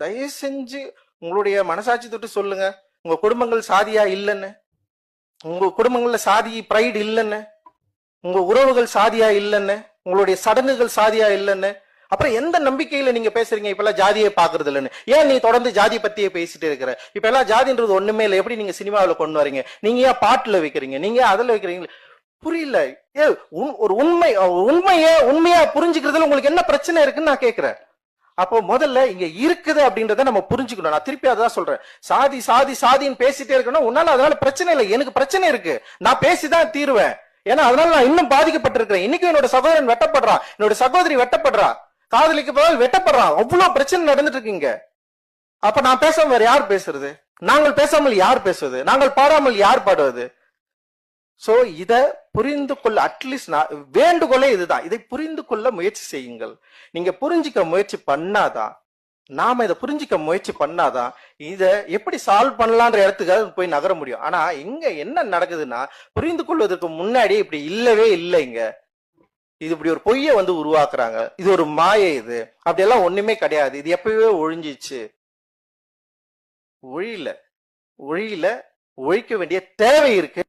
தயவு செஞ்சு உங்களுடைய மனசாட்சி தொட்டு சொல்லுங்க. உங்க குடும்பங்கள் சாதியா இல்லைன்னு, உங்க குடும்பங்கள்ல சாதி பிரைடு இல்லைன்னு, உங்க உறவுகள் சாதியா இல்லைன்னு, உங்களுடைய சடங்குகள் சாதியா இல்லைன்னு, அப்புறம் எந்த நம்பிக்கையில நீங்க பேசுறீங்க இப்ப எல்லாம் ஜாதியை பாக்குறது இல்லைன்னு? ஏன் நீ தொடர்ந்து ஜாதி பத்தியே பேசிட்டு இருக்கிற? இப்ப எல்லாம் ஜாதின்றது ஒண்ணுமே இல்லை, எப்படி நீங்க சினிமாவில் கொண்டு வரீங்க? நீங்க ஏன் பாட்டுல வைக்கிறீங்க? நீங்க அதுல வைக்கிறீங்க? புரியல. ஏ ஒரு உண்மையா புரிஞ்சுக்கிறதுல உங்களுக்கு என்ன பிரச்சனை இருக்குன்னு நான் கேட்கிறேன். அப்போ முதல்ல இங்க இருக்குது அப்படின்றத நம்ம புரிஞ்சுக்கணும். நான் திருப்பி அதான் சொல்றேன். சாதி சாதி சாதின்னு பேசிட்டே இருக்கணும். உன்னால அதனால பிரச்சனை இல்லை, எனக்கு பிரச்சனை இருக்கு. நான் பேசிதான் தீருவேன். ஏன்னா அதனால நான் இன்னும் பாதிக்கப்பட்டிருக்கிறேன். இன்னைக்கு என்னோட சகோதரன் வெட்டப்படுறான், என்னோட சகோதரி வெட்டப்படுறா, காதலிக்கு பதில் வெட்டப்படுறான். அவ்வளவு பிரச்சனை நடந்துட்டு இருக்குங்க. அப்ப நான் பேசாம வேற யார் பேசுறது? நாங்கள் பேசாமல் யார் பேசுவது? நாங்கள் பாடாமல் யார் பாடுவது? சோ இத புரிந்து கொள்ள அட்லீஸ்ட் வேண்டுகோளே இதுதான். இதை புரிந்து கொள்ள முயற்சி செய்யுங்கள். நீங்க புரிஞ்சுக்க முயற்சி பண்ணாதான், நாம இதை புரிஞ்சுக்க முயற்சி பண்ணாதான் இத எப்படி சால்வ் பண்ணலான்ற இடத்துக்காக போய் நகர முடியும். ஆனா இங்க என்ன நடக்குதுன்னா, புரிந்து கொள்வதற்கு முன்னாடி இப்படி இல்லவே இல்லைங்க. இது இப்படி ஒரு பொய்யை வந்து உருவாக்குறாங்க. இது ஒரு மாயை. இது அப்படியெல்லாம் ஒண்ணுமே கிடையாது. இது எப்பவே ஒழிஞ்சிச்சு. ஒழியல ஒழிக்க வேண்டிய தேவை இருக்கு.